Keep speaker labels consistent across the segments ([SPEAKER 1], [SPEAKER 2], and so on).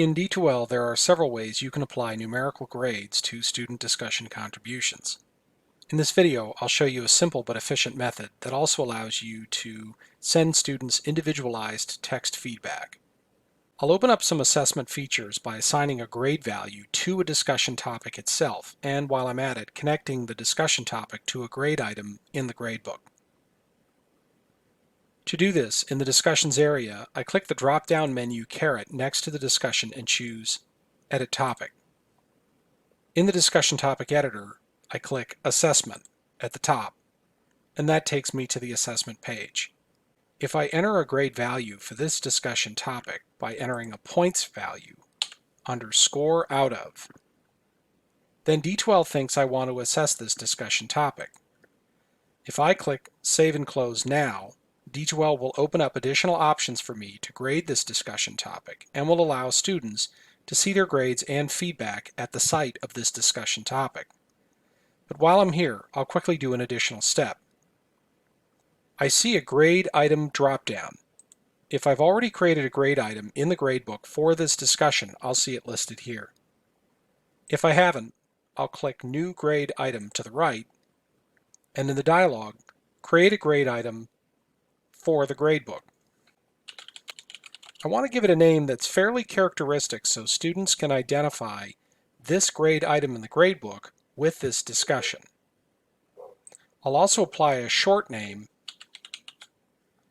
[SPEAKER 1] In D2L, there are several ways you can apply numerical grades to student discussion contributions. In this video, I'll show you a simple but efficient method that also allows you to send students individualized text feedback. I'll open up some assessment features by assigning a grade value to a discussion topic itself, and while I'm at it, connecting the discussion topic to a grade item in the gradebook. To do this, in the Discussions area, I click the drop-down menu caret next to the discussion and choose Edit Topic. In the Discussion Topic Editor, I click Assessment at the top, and that takes me to the assessment page. If I enter a grade value for this discussion topic by entering a points value under Score Out Of, then D2L thinks I want to assess this discussion topic. If I click Save and Close Now, D2L will open up additional options for me to grade this discussion topic and will allow students to see their grades and feedback at the site of this discussion topic. But while I'm here, I'll quickly do an additional step. I see a grade item dropdown. If I've already created a grade item in the gradebook for this discussion, I'll see it listed here. If I haven't, I'll click New Grade Item to the right, and in the dialog, create a grade item for the gradebook. I want to give it a name that's fairly characteristic so students can identify this grade item in the gradebook with this discussion. I'll also apply a short name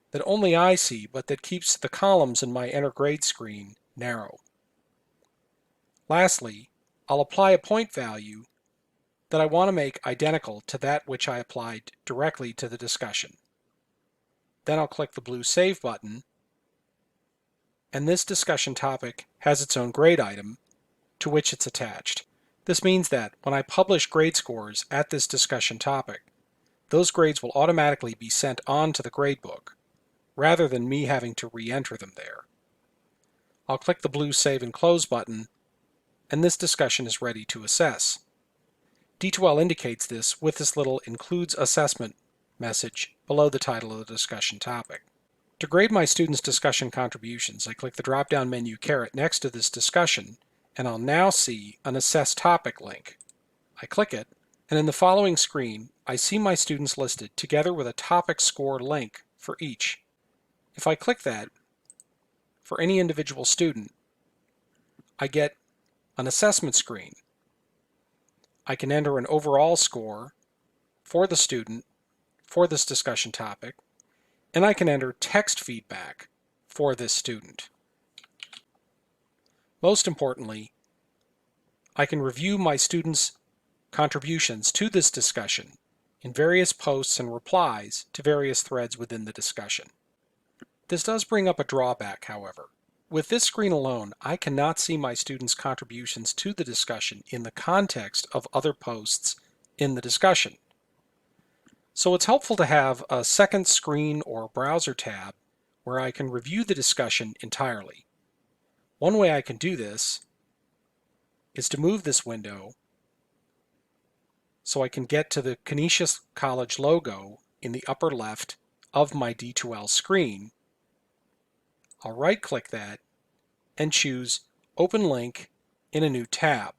[SPEAKER 1] that only I see, but that keeps the columns in my Enter Grade screen narrow. Lastly, I'll apply a point value that I want to make identical to that which I applied directly to the discussion. Then I'll click the blue Save button, and this discussion topic has its own grade item to which it's attached. This means that when I publish grade scores at this discussion topic, those grades will automatically be sent on to the gradebook, rather than me having to re-enter them there. I'll click the blue Save and Close button, and this discussion is ready to assess. D2L indicates this with this little Includes Assessment message below the title of the discussion topic. To grade my students' discussion contributions, I click the drop-down menu caret next to this discussion, and I'll now see an Assess Topic link. I click it, and in the following screen, I see my students listed together with a topic score link for each. If I click that, for any individual student, I get an assessment screen. I can enter an overall score for the student for this discussion topic, and I can enter text feedback for this student. Most importantly, I can review my students' contributions to this discussion in various posts and replies to various threads within the discussion. This does bring up a drawback, however. With this screen alone, I cannot see my students' contributions to the discussion in the context of other posts in the discussion. So it's helpful to have a second screen or browser tab where I can review the discussion entirely. One way I can do this is to move this window so I can get to the Canisius College logo in the upper left of my D2L screen. I'll right-click that and choose Open Link in a new tab.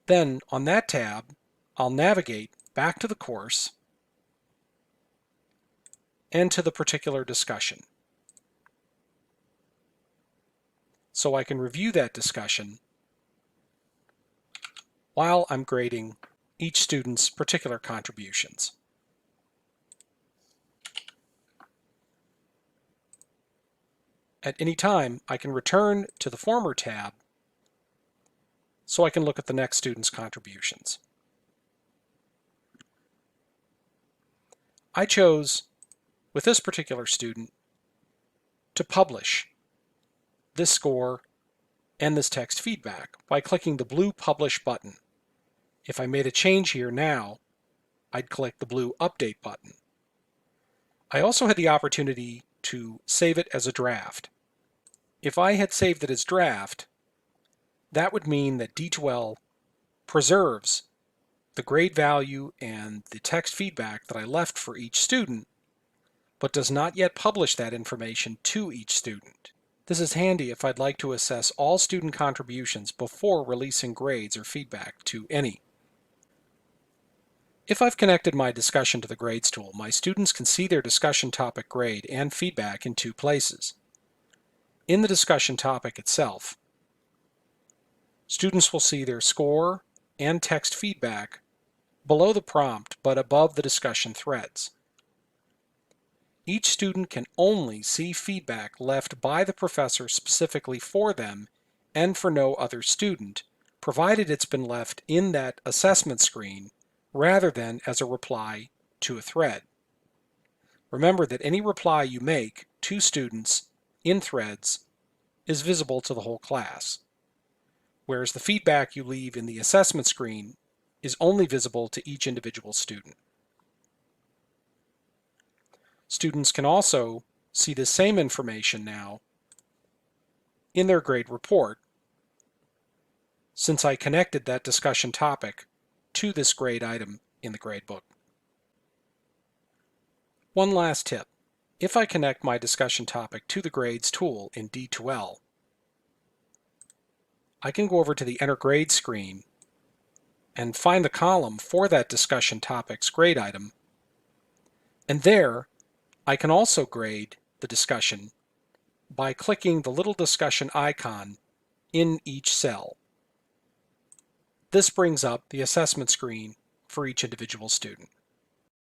[SPEAKER 1] Then on that tab, I'll navigate back to the course and to the particular discussion, so I can review that discussion while I'm grading each student's particular contributions. At any time, I can return to the former tab so I can look at the next student's contributions. I chose, with this particular student, to publish this score and this text feedback by clicking the blue Publish button. If I made a change here now, I'd click the blue Update button. I also had the opportunity to save it as a draft. If I had saved it as draft, that would mean that D2L preserves the grade value and the text feedback that I left for each student, but does not yet publish that information to each student. This is handy if I'd like to assess all student contributions before releasing grades or feedback to any. If I've connected my discussion to the grades tool, my students can see their discussion topic grade and feedback in two places. In the discussion topic itself, students will see their score and text feedback below the prompt but above the discussion threads. Each student can only see feedback left by the professor specifically for them and for no other student, provided it's been left in that assessment screen rather than as a reply to a thread. Remember that any reply you make to students in threads is visible to the whole class, whereas the feedback you leave in the assessment screen is only visible to each individual student. Students can also see the same information now in their grade report, since I connected that discussion topic to this grade item in the gradebook. One last tip. If I connect my discussion topic to the grades tool in D2L, I can go over to the Enter Grade screen and find the column for that discussion topic's grade item, and there I can also grade the discussion by clicking the little discussion icon in each cell. This brings up the assessment screen for each individual student.